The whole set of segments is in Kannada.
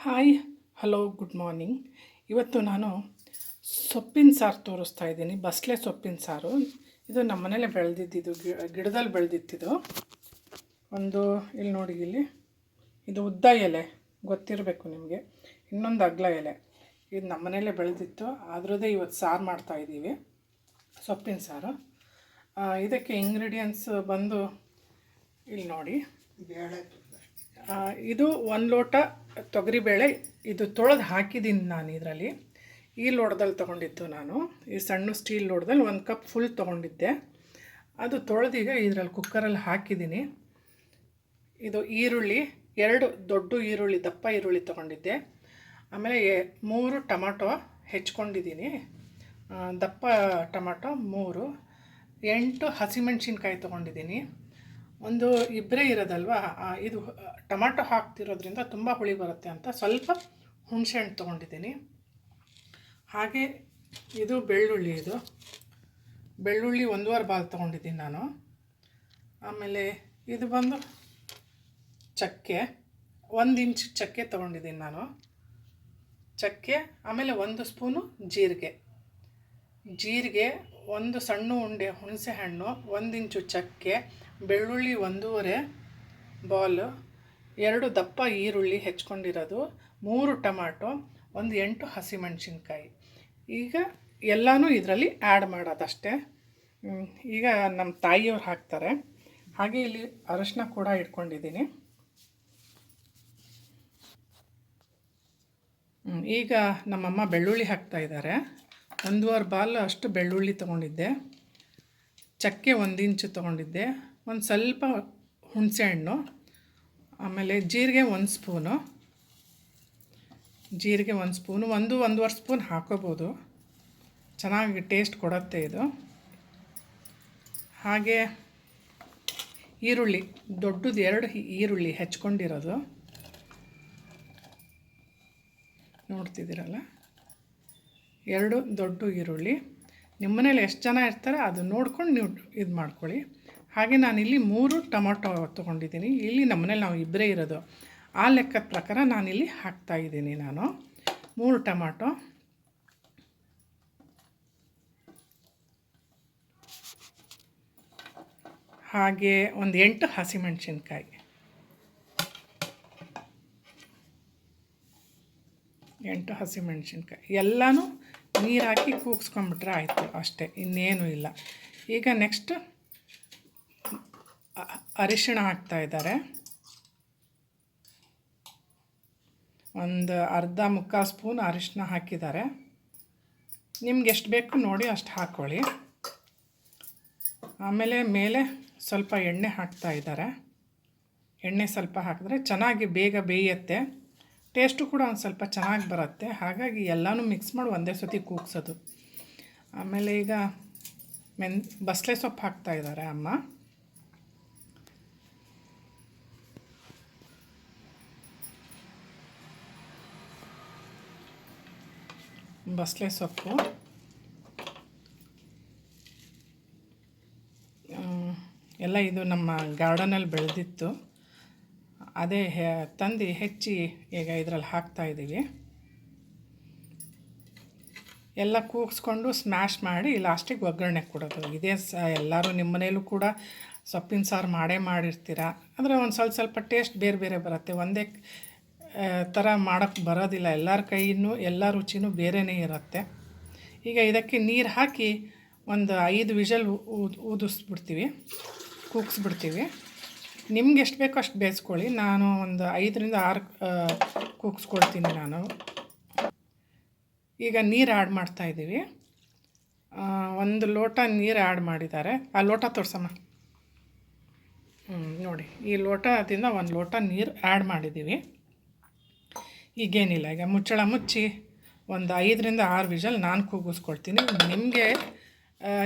Hi hello good morning. ಇವತ್ತು ನಾನು ಸೊಪ್ಪಿನ ಸಾರು ತೋರಿಸ್ತಾ ಇದ್ದೀನಿ. ಬಸಳೆ ಸೊಪ್ಪಿನ ಸಾರು. ಇದು ನಮ್ಮ ಮನೇಲೆ ಬೆಳೆದಿದ್ದು, ಗಿಡದಲ್ಲಿ ಬೆಳೆದಿತ್ತಿದು. ಇಲ್ಲಿ ನೋಡಿ, ಇದು ಉದ್ದ ಎಲೆ ಗೊತ್ತಿರಬೇಕು ನಿಮಗೆ, ಇನ್ನೊಂದು ಅಗಲ ಎಲೆ. ಇದು ನಮ್ಮ ಮನೇಲೆ ಬೆಳೆದಿತ್ತು, ಅದರದ್ದೇ ಇವತ್ತು ಸಾರು ಮಾಡ್ತಾಯಿದ್ದೀವಿ, ಸೊಪ್ಪಿನ ಸಾರು. ಇದಕ್ಕೆ ಇಂಗ್ರೀಡಿಯೆಂಟ್ಸ್ ಬಂದು ಇಲ್ಲಿ ನೋಡಿ. ಇದು 1 ಲೋಟ ತೊಗರಿಬೇಳೆ. ಇದು ತೊಳೆದು ಹಾಕಿದ್ದೀನಿ ನಾನು ಇದರಲ್ಲಿ. ಈ ಲೋಟದಲ್ಲಿ ತೊಗೊಂಡಿದ್ದು ನಾನು. ಈ ಸಣ್ಣ ಸ್ಟೀಲ್ ಲೋಟದಲ್ಲಿ 1 ಕಪ್ ಫುಲ್ ತೊಗೊಂಡಿದ್ದೆ. ಅದು ತೊಳೆದೀಗ ಇದರಲ್ಲಿ ಕುಕ್ಕರಲ್ಲಿ ಹಾಕಿದ್ದೀನಿ. ಇದು ಈರುಳ್ಳಿ, 2 ದೊಡ್ಡ ಈರುಳ್ಳಿ, ದಪ್ಪ ಈರುಳ್ಳಿ ತೊಗೊಂಡಿದ್ದೆ. ಆಮೇಲೆ 3 ಟೊಮಾಟೊ ಹೆಚ್ಕೊಂಡಿದ್ದೀನಿ, ದಪ್ಪ ಟೊಮಾಟೊ 3. 8 ಹಸಿಮೆಣ್ಸಿನ್ಕಾಯಿ ತೊಗೊಂಡಿದ್ದೀನಿ. ಒಂದು ಇಬ್ಬರೇ ಇರೋದಲ್ವ, ಇದು ಟೊಮಾಟೊ ಹಾಕ್ತಿರೋದ್ರಿಂದ ತುಂಬ ಹುಳಿ ಬರುತ್ತೆ ಅಂತ ಸ್ವಲ್ಪ ಹುಣಸೆ ಹಣ್ಣು ತೊಗೊಂಡಿದ್ದೀನಿ. ಹಾಗೆ ಇದು ಬೆಳ್ಳುಳ್ಳಿ, ಬೆಳ್ಳುಳ್ಳಿ 1.5 ಬಾಲ್ ತೊಗೊಂಡಿದ್ದೀನಿ ನಾನು. ಆಮೇಲೆ ಇದು ಬಂದು ಚಕ್ಕೆ, 1 ಇಂಚ್ ಚಕ್ಕೆ ತೊಗೊಂಡಿದ್ದೀನಿ ನಾನು, ಚಕ್ಕೆ. ಆಮೇಲೆ 1 ಸ್ಪೂನು ಜೀರಿಗೆ, 1 ಸಣ್ಣ ಉಂಡೆ ಹುಣಸೆ ಹಣ್ಣು, 1 ಇಂಚು ಚಕ್ಕೆ, ಬೆಳ್ಳುಳ್ಳಿ 1.5 ಬಾಲ್, 2 ದಪ್ಪ ಈರುಳ್ಳಿ ಹೆಚ್ಕೊಂಡಿರೋದು, 3 ಟೊಮಾಟೊ, 8 ಹಸಿಮೆಣ್ಸಿನ್ಕಾಯಿ. ಈಗ ಎಲ್ಲನೂ ಇದರಲ್ಲಿ ಆ್ಯಡ್ ಮಾಡೋದಷ್ಟೇ. ಈಗ ನಮ್ಮ ತಾಯಿಯವ್ರು ಹಾಕ್ತಾರೆ. ಹಾಗೆ ಇಲ್ಲಿ ಅರಶಿನ ಕೂಡ ಇಟ್ಕೊಂಡಿದ್ದೀನಿ. ಈಗ ನಮ್ಮಮ್ಮ ಬೆಳ್ಳುಳ್ಳಿ ಹಾಕ್ತಾಯಿದ್ದಾರೆ. 1.5 ಬಾಲ್ ಅಷ್ಟು ಬೆಳ್ಳುಳ್ಳಿ ತೊಗೊಂಡಿದ್ದೆ, ಚಕ್ಕೆ 1 ಇಂಚು ತೊಗೊಂಡಿದ್ದೆ, ಒಂದು ಸ್ವಲ್ಪ ಹುಣಸೆ ಹಣ್ಣು, ಆಮೇಲೆ ಜೀರಿಗೆ 1 ಸ್ಪೂನು, 1.5 ಸ್ಪೂನ್ ಹಾಕೋಬೋದು, ಚೆನ್ನಾಗಿ ಟೇಸ್ಟ್ ಕೊಡುತ್ತೆ ಇದು. ಹಾಗೆ ಈರುಳ್ಳಿ, ದೊಡ್ಡದು 2 ಈರುಳ್ಳಿ ಹೆಚ್ಕೊಂಡಿರೋದು ನೋಡ್ತಿದ್ದೀರಲ್ಲ, 2 ದೊಡ್ಡ ಈರುಳ್ಳಿ. ನಿಮ್ಮ ಮನೇಲಿ ಎಷ್ಟು ಜನ ಇರ್ತಾರೆ ಅದು ನೋಡ್ಕೊಂಡು ನೀವು ಇದು ಮಾಡ್ಕೊಳ್ಳಿ. ಹಾಗೆ ನಾನಿಲ್ಲಿ 3 ಟೊಮಾಟೊ ತೊಗೊಂಡಿದ್ದೀನಿ. ಇಲ್ಲಿ ನಮ್ಮ ಮನೇಲಿ ನಾವು ಇಬ್ಬರೇ ಇರೋದು, ಆ ಲೆಕ್ಕದ ಪ್ರಕಾರ ನಾನಿಲ್ಲಿ ಹಾಕ್ತಾಯಿದ್ದೀನಿ ನಾನು 3 ಟೊಮಾಟೊ. ಹಾಗೆ 8 ಹಸಿಮೆಣ್ಸಿನ್ಕಾಯಿ, 8 ಹಸಿಮೆಣ್ಸಿನ್ಕಾಯಿ. ಎಲ್ಲನೂ ನೀರು ಹಾಕಿ ಕೂಗಿಸ್ಕೊಂಬಿಟ್ರೆ ಆಯಿತು ಅಷ್ಟೇ, ಇನ್ನೇನು ಇಲ್ಲ. ಈಗ ನೆಕ್ಸ್ಟ್ ಅರಿಶಿಣ ಹಾಕ್ತಾಯಿದ್ದಾರೆ, ಒಂದು ಮುಕ್ಕಾಲು ಸ್ಪೂನ್ ಅರಿಶಿಣ ಹಾಕಿದ್ದಾರೆ. ನಿಮ್ಗೆ ಎಷ್ಟು ಬೇಕು ನೋಡಿ ಅಷ್ಟು ಹಾಕ್ಕೊಳ್ಳಿ. ಆಮೇಲೆ ಮೇಲೆ ಸ್ವಲ್ಪ ಎಣ್ಣೆ ಹಾಕ್ತಾಯಿದ್ದಾರೆ. ಎಣ್ಣೆ ಸ್ವಲ್ಪ ಹಾಕಿದ್ರೆ ಚೆನ್ನಾಗಿ ಬೇಗ ಬೇಯುತ್ತೆ, ಟೇಸ್ಟು ಕೂಡ ಒಂದು ಸ್ವಲ್ಪ ಚೆನ್ನಾಗಿ ಬರುತ್ತೆ. ಹಾಗಾಗಿ ಎಲ್ಲನೂ ಮಿಕ್ಸ್ ಮಾಡಿ ಒಂದೇ ಸತಿ ಕೂಗ್ಸೋದು. ಆಮೇಲೆ ಈಗ ಬಸಳೆ ಸೊಪ್ಪು ಹಾಕ್ತಾಯಿದ್ದಾರೆ ಅಮ್ಮ. ಬಸಳೆ ಸೊಪ್ಪು ಎಲ್ಲ ಇದು ನಮ್ಮ ಗಾರ್ಡನಲ್ಲಿ ಬೆಳೆದಿತ್ತು, ಅದೇ ತಂದು ಹೆಚ್ಚಿ ಈಗ ಇದರಲ್ಲಿ ಹಾಕ್ತಾಯಿದ್ದೀವಿ. ಎಲ್ಲ ಕೂಗಿಸ್ಕೊಂಡು ಸ್ಮ್ಯಾಶ್ ಮಾಡಿ ಲಾಸ್ಟಿಗೆ ಒಗ್ಗರಣೆ ಕೊಡೋದು. ಇದೇ ಎಲ್ಲರೂ ನಿಮ್ಮ ಮನೇಲೂ ಕೂಡ ಸೊಪ್ಪಿನ ಸಾರು ಮಾಡಿರ್ತೀರ. ಅಂದರೆ ಒಂದು ಸ್ವಲ್ಪ ಟೇಸ್ಟ್ ಬೇರೆ ಬೇರೆ ಬರುತ್ತೆ, ಒಂದೇ ಥರ ಮಾಡೋಕ್ಕೆ ಬರೋದಿಲ್ಲ. ಎಲ್ಲರ ಕೈಯೂ ಎಲ್ಲ ರುಚಿನೂ ಬೇರೆಯೇ ಇರುತ್ತೆ. ಈಗ ಇದಕ್ಕೆ ನೀರು ಹಾಕಿ ಒಂದು 5 ವಿಷಲ್ ಊದಿಸ್ಬಿಡ್ತೀವಿ, ಕೂಗಿಸ್ಬಿಡ್ತೀವಿ. ನಿಮ್ಗೆ ಎಷ್ಟು ಬೇಕೋ ಅಷ್ಟು ಬೇಯಿಸ್ಕೊಳ್ಳಿ. ನಾನು ಒಂದು 5ರಿಂದ 6 ಕೂಗಿಸ್ಕೊಳ್ತೀನಿ ನಾನು. ಈಗ ನೀರು ಆ್ಯಡ್ ಮಾಡ್ತಾಯಿದ್ದೀವಿ. 1 ಲೋಟ ನೀರು ಆ್ಯಡ್ ಮಾಡಿದ್ದಾರೆ. ಆ ಲೋಟ ತೋರ್ಸಮ್ಮ. ನೋಡಿ, ಈ ಲೋಟದಿಂದ 1 ಲೋಟ ನೀರು ಆ್ಯಡ್ ಮಾಡಿದ್ದೀವಿ. ಈಗೇನಿಲ್ಲ, ಈಗ ಮುಚ್ಚಳ ಮುಚ್ಚಿ ಒಂದು 5ರಿಂದ 6 ವಿಷಲ್ ನಾನು ಕೂಗಿಸ್ಕೊಳ್ತೀನಿ. ನಿಮಗೆ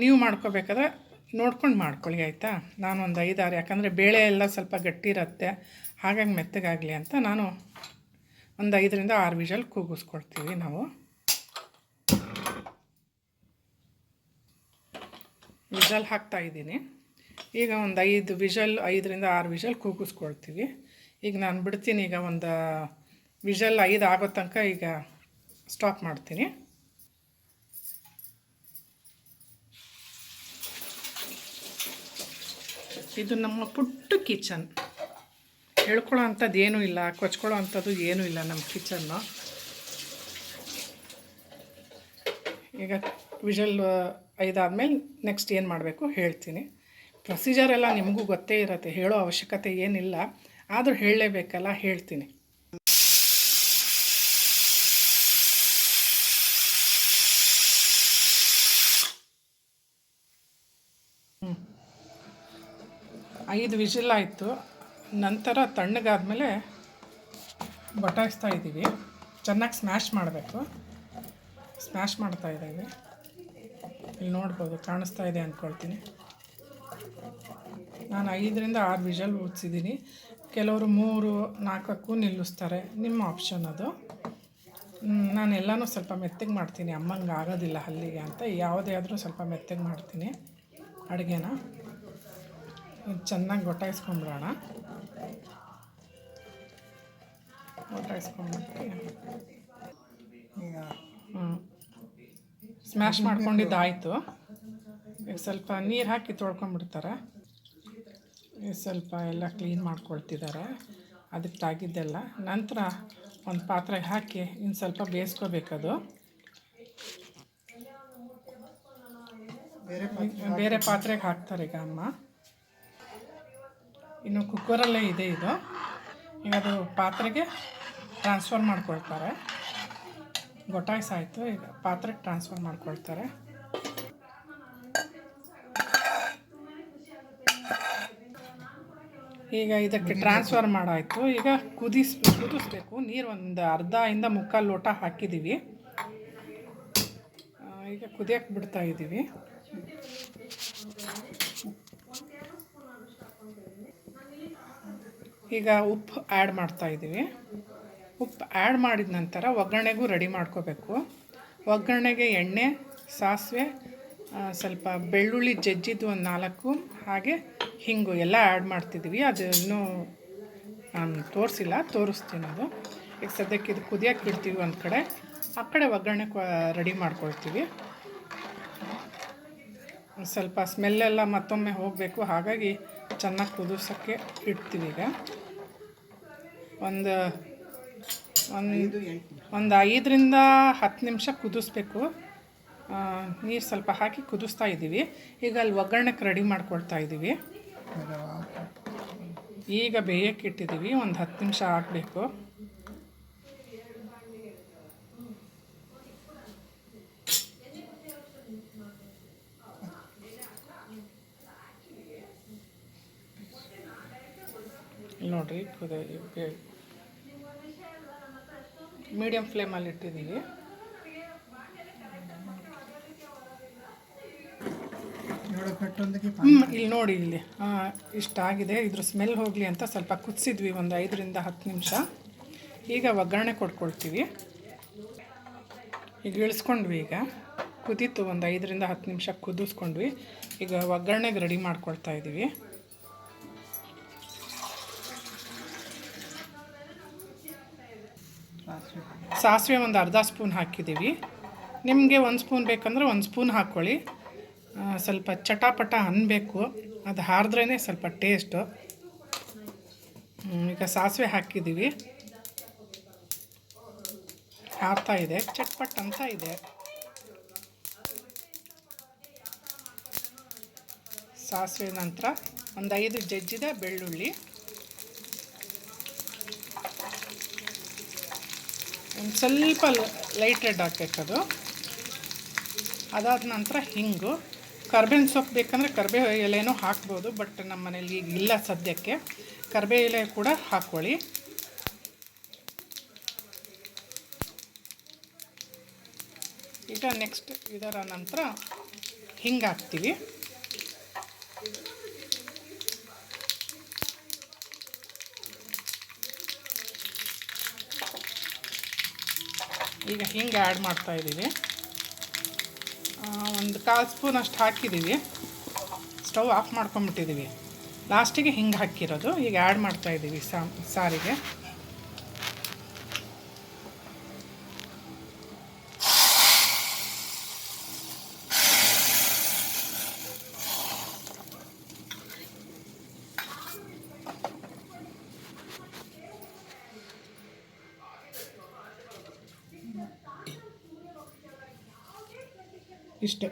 ನೀವು ಮಾಡ್ಕೋಬೇಕಾದ್ರೆ ನೋಡ್ಕೊಂಡು ಮಾಡ್ಕೊಳ್ಳಿ, ಆಯಿತಾ. ನಾನು ಒಂದು 5-6, ಯಾಕಂದರೆ ಬೇಳೆ ಎಲ್ಲ ಸ್ವಲ್ಪ ಗಟ್ಟಿ ಇರುತ್ತೆ, ಹಾಗಾಗಿ ಮೆತ್ತಗಾಗಲಿ ಅಂತ ನಾನು ಒಂದು 5ರಿಂದ 6 ವಿಷಲ್ ಕೂಗಿಸ್ಕೊಳ್ತೀವಿ ನಾವು. ವಿಷಲ್ ಹಾಕ್ತಾಯಿದ್ದೀನಿ. ಈಗ ಒಂದು 5ರಿಂದ 6 ವಿಷಲ್ ಕೂಗಿಸ್ಕೊಳ್ತೀವಿ. ಈಗ ನಾನು ಬಿಡ್ತೀನಿ. ಈಗ ಒಂದು ವಿಷಲ್ 5 ಆಗೋ ತನಕ ಈಗ ಸ್ಟಾಪ್ ಮಾಡ್ತೀನಿ. ಇದು ನಮ್ಮ ಪುಟ್ಟ ಕಿಚನ್. ಹೇಳ್ಕೊಳ್ಳೋ ಅಂಥದ್ದು ಏನೂ ಇಲ್ಲ, ಕೊಚ್ಕೊಳ್ಳೋ ಅಂಥದ್ದು ಏನೂ ಇಲ್ಲ ನಮ್ಮ ಕಿಚನ್ನು. ಈಗ ವಿಷಲ್ 5 ಆದಮೇಲೆ ನೆಕ್ಸ್ಟ್ ಏನು ಮಾಡಬೇಕು ಹೇಳ್ತೀನಿ. ಪ್ರೊಸೀಜರ್ ಎಲ್ಲ ನಿಮಗೂ ಗೊತ್ತೇ ಇರುತ್ತೆ, ಹೇಳೋ ಅವಶ್ಯಕತೆ ಏನಿಲ್ಲ, ಆದರೂ ಹೇಳಲೇಬೇಕಲ್ಲ, ಹೇಳ್ತೀನಿ. ಹ್ಞೂ 5 ವಿಷಲ್ ಆಯಿತು. ನಂತರ ತಣ್ಣಗಾದ್ಮೇಲೆ ಬಟಾಯಿಸ್ತಾ ಇದ್ದೀವಿ. ಚೆನ್ನಾಗಿ ಸ್ಮ್ಯಾಶ್ ಮಾಡಬೇಕು. ಸ್ಮ್ಯಾಶ್ ಮಾಡ್ತಾಯಿದ್ದೀವಿ. ಇಲ್ಲಿ ನೋಡ್ಬೋದು, ಕಾಣಿಸ್ತಾ ಇದೆ ಅಂದ್ಕೊಳ್ತೀನಿ. ನಾನು 5ರಿಂದ 6 ವಿಷಲ್ ಊದಿಸಿದ್ದೀನಿ. ಕೆಲವರು 3-4ಕ್ಕೂ ನಿಲ್ಲಿಸ್ತಾರೆ, ನಿಮ್ಮ ಆಪ್ಷನ್ ಅದು. ನಾನು ಎಲ್ಲನೂ ಸ್ವಲ್ಪ ಮೆತ್ತಗೆ ಮಾಡ್ತೀನಿ, ಅಮ್ಮಂಗೆ ಆಗೋದಿಲ್ಲ ಹಲ್ಲಿಗೆ ಅಂತ. ಯಾವುದೇ ಆದರೂ ಸ್ವಲ್ಪ ಮೆತ್ತಗೆ ಮಾಡ್ತೀನಿ ಅಡುಗೆನ. ಚೆನ್ನಾಗಿ ಗೊಟಾಯಿಸ್ಕೊಂಬಿಡೋಣ. ಗೊಟಾಯಿಸ್ಕೊಂಬಿಟ್ಟು ಈಗ ಸ್ಮ್ಯಾಶ್ ಮಾಡ್ಕೊಂಡಿದ್ದಾಯಿತು. ಈಗ ಸ್ವಲ್ಪ ನೀರು ಹಾಕಿ ತೊಳ್ಕೊಂಬಿಡ್ತಾರೆ. ಈಗ ಸ್ವಲ್ಪ ಎಲ್ಲ ಕ್ಲೀನ್ ಮಾಡ್ಕೊಳ್ತಿದ್ದಾರೆ ಅದಕ್ಕೆ ತಾಗಿದ್ದೆಲ್ಲ. ನಂತರ ಒಂದು ಪಾತ್ರೆಗೆ ಹಾಕಿ ಇನ್ನು ಸ್ವಲ್ಪ ಬೇಯಿಸ್ಕೋಬೇಕದು. ಬೇರೆ ಪಾತ್ರೆಗೆ ಹಾಕ್ತಾರೆ ಈಗ ಅಮ್ಮ. ಇನ್ನು ಕುಕ್ಕರಲ್ಲೇ ಇದೆ ಇದು. ಈಗ ಅದು ಪಾತ್ರೆಗೆ ಟ್ರಾನ್ಸ್ಫರ್ ಮಾಡ್ಕೊಳ್ತಾರೆ. ಗೊಟಾಯಿಸಾಯಿತು, ಈಗ ಪಾತ್ರೆಗೆ ಟ್ರಾನ್ಸ್ಫರ್ ಮಾಡ್ಕೊಳ್ತಾರೆ. ಈಗ ಇದಕ್ಕೆ ಟ್ರಾನ್ಸ್ಫರ್ ಮಾಡಾಯಿತು. ಈಗ ಕುದಿಸ್ಬೇಕು. ನೀರು ಒಂದು ಅರ್ಧದಿಂದ 3/4 ಲೋಟ ಹಾಕಿದ್ದೀವಿ. ಈಗ ಕುದಿಯಕ್ಕೆ ಬಿಡ್ತಾ ಇದ್ದೀವಿ. ಈಗ ಉಪ್ಪು ಆ್ಯಡ್ ಮಾಡ್ತಾಯಿದ್ದೀವಿ. ಉಪ್ಪು ಆ್ಯಡ್ ಮಾಡಿದ ನಂತರ ಒಗ್ಗರಣೆಗೂ ರೆಡಿ ಮಾಡ್ಕೋಬೇಕು. ಒಗ್ಗರಣೆಗೆ ಎಣ್ಣೆ, ಸಾಸಿವೆ, ಸ್ವಲ್ಪ ಬೆಳ್ಳುಳ್ಳಿ ಜಜ್ಜಿದ್ದು ಒಂದು 4, ಹಾಗೆ ಹಿಂಗು ಎಲ್ಲ ಆ್ಯಡ್ ಮಾಡ್ತಿದ್ದೀವಿ. ಅದು ಇನ್ನೂ ನಾನು ತೋರಿಸ್ತೀನಿ ಅದು. ಈಗ ಸದ್ಯಕ್ಕೆ ಇದು ಕುದಿಯೋಕ್ಕೆ ಬಿಡ್ತೀವಿ ಒಂದು ಕಡೆ. ಆ ಕಡೆ ಒಗ್ಗರಣೆ ರೆಡಿ ಮಾಡ್ಕೊಳ್ತೀವಿ. ಸ್ವಲ್ಪ ಸ್ಮೆಲ್ಲೆಲ್ಲ ಮತ್ತೊಮ್ಮೆ ಹೋಗಬೇಕು, ಹಾಗಾಗಿ ಚೆನ್ನಾಗಿ ಕುದಿಸೋಕ್ಕೆ ಇಡ್ತೀವಿ. ಈಗ ಒಂದು 5ರಿಂದ 10 ನಿಮಿಷ ಕುದಿಸ್ಬೇಕು. ನೀರು ಸ್ವಲ್ಪ ಹಾಕಿ ಕುದಿಸ್ತಾ ಇದ್ದೀವಿ. ಈಗ ಅಲ್ಲಿ ಒಗ್ಗರಣೆಗೆ ರೆಡಿ ಮಾಡ್ಕೊಳ್ತಾ ಇದ್ದೀವಿ. ಈಗ ಬೇಯಕ್ಕೆ ಇಟ್ಟಿದ್ದೀವಿ, ಒಂದು 10 ನಿಮಿಷ ಆಗಬೇಕು. ನೋಡಿರಿ, ಮೀಡಿಯಮ್ ಫ್ಲೇಮಲ್ಲಿ ಇಟ್ಟಿದ್ದೀವಿ. ಇಲ್ಲಿ ನೋಡಿ, ಇಲ್ಲಿ ಇಷ್ಟಾಗಿದೆ. ಇದ್ರ ಸ್ಮೆಲ್ ಹೋಗಲಿ ಅಂತ ಸ್ವಲ್ಪ ಕುದಿಸಿದ್ವಿ ಒಂದು 5ರಿಂದ 10 ನಿಮಿಷ. ಈಗ ಒಗ್ಗರಣೆ ಕೊಟ್ಕೊಳ್ತೀವಿ. ಈಗ ಇಳಿಸ್ಕೊಂಡ್ವಿ. ಈಗ ಕುದೀತು, ಒಂದು 5ರಿಂದ 10 ನಿಮಿಷ ಕುದಿಸ್ಕೊಂಡ್ವಿ. ಈಗ ಒಗ್ಗರಣೆಗೆ ರೆಡಿ ಮಾಡ್ಕೊಳ್ತಾ ಇದ್ದೀವಿ. ಸಾಸಿವೆ ಒಂದು ಅರ್ಧ ಸ್ಪೂನ್ ಹಾಕಿದ್ದೀವಿ. ನಿಮಗೆ 1 ಸ್ಪೂನ್ ಬೇಕಂದ್ರೆ 1 ಸ್ಪೂನ್ ಹಾಕ್ಕೊಳ್ಳಿ. ಸ್ವಲ್ಪ ಚಟಾಪಟ ಅನ್ನಬೇಕು, ಅದು ಹಾರಿದ್ರೇ ಸ್ವಲ್ಪ ಟೇಸ್ಟು. ಈಗ ಸಾಸಿವೆ ಹಾಕಿದ್ದೀವಿ, ಹಾರ್ತಾ ಇದೆ, ಚಟ್ಪಟ್ ಅಂತ ಇದೆ. ಸಾಸಿವೆ ನಂತರ ಒಂದು 5 ಜಜ್ಜಿದ ಬೆಳ್ಳುಳ್ಳಿ, ಒಂದು ಸ್ವಲ್ಪ ಲೈಟ್ ರೆಡ್ ಹಾಕಬೇಕದು. ಅದಾದ ನಂತರ ಹಿಂಗು, ಕರ್ಬೇವಿನ ಸೊಪ್ಪು ಬೇಕಂದರೆ ಕರ್ಬೇವು ಎಲೆನೂ ಹಾಕ್ಬೋದು, ಬಟ್ ನಮ್ಮ ಮನೇಲಿ ಈಗ ಇಲ್ಲ ಸದ್ಯಕ್ಕೆ. ಕರ್ಬೇವು ಎಲೆ ಕೂಡ ಹಾಕ್ಕೊಳ್ಳಿ. ಈಗ ನೆಕ್ಸ್ಟ್ ಇದರ ನಂತರ ಹಿಂಗೆ ಹಾಕ್ತೀವಿ. ಈಗ ಹಿಂಗೆ ಆ್ಯಡ್ ಮಾಡ್ತಾಯಿದ್ದೀವಿ. ಒಂದು 1/4 ಸ್ಪೂನ್ ಅಷ್ಟು ಹಾಕಿದ್ದೀವಿ. ಸ್ಟವ್ ಆಫ್ ಮಾಡ್ಕೊಂಬಿಟ್ಟಿದ್ದೀವಿ. ಲಾಸ್ಟಿಗೆ ಹಿಂಗೆ ಹಾಕಿರೋದು ಈಗ ಆ್ಯಡ್ ಮಾಡ್ತಾಯಿದ್ದೀವಿ ಸಾರಿಗೆ. ಇಷ್ಟೇ,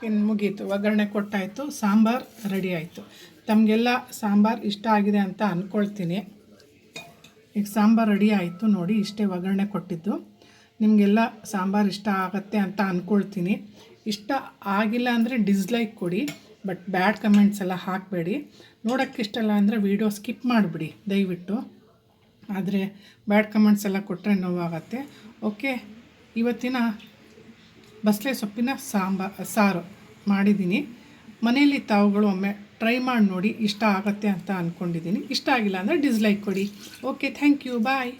ಇನ್ನು ಮುಗೀತು. ಒಗ್ಗರಣೆ ಕೊಟ್ಟಾಯಿತು, ಸಾಂಬಾರು ರೆಡಿ ಆಯಿತು. ತಮಗೆಲ್ಲ ಸಾಂಬಾರು ಇಷ್ಟ ಆಗಿದೆ ಅಂತ ಅಂದ್ಕೊಳ್ತೀನಿ. ಈಗ ಸಾಂಬಾರು ರೆಡಿ ಆಯಿತು ನೋಡಿ, ಇಷ್ಟೇ ಒಗ್ಗರಣೆ ಕೊಟ್ಟಿದ್ದು. ನಿಮಗೆಲ್ಲ ಸಾಂಬಾರು ಇಷ್ಟ ಆಗುತ್ತೆ ಅಂತ ಅಂದ್ಕೊಳ್ತೀನಿ. ಇಷ್ಟ ಆಗಿಲ್ಲ ಅಂದರೆ ಡಿಸ್ಲೈಕ್ ಕೊಡಿ, ಬಟ್ ಬ್ಯಾಡ್ ಕಮೆಂಟ್ಸ್ ಎಲ್ಲ ಹಾಕಬೇಡಿ. ನೋಡೋಕ್ಕೆ ಇಷ್ಟಲ್ಲ ಅಂದರೆ ವೀಡಿಯೋ ಸ್ಕಿಪ್ ಮಾಡಿಬಿಡಿ ದಯವಿಟ್ಟು. ಆದರೆ ಬ್ಯಾಡ್ ಕಮೆಂಟ್ಸ್ ಎಲ್ಲ ಕೊಟ್ಟರೆ ನೋವಾಗತ್ತೆ. ಓಕೆ, ಇವತ್ತಿನ ಬಸಳೆ ಸೊಪ್ಪಿನ ಸಾರು ಮಾಡಿದ್ದೀನಿ. ಮನೆಯಲ್ಲಿ ತಾವುಗಳು ಒಮ್ಮೆ ಟ್ರೈ ಮಾಡಿ ನೋಡಿ, ಇಷ್ಟ ಆಗುತ್ತೆ ಅಂತ ಅಂದ್ಕೊಂಡಿದ್ದೀನಿ. ಇಷ್ಟ ಆಗಿಲ್ಲ ಅಂದರೆ ಡಿಸ್ಲೈಕ್ ಕೊಡಿ. Okay, thank you, bye.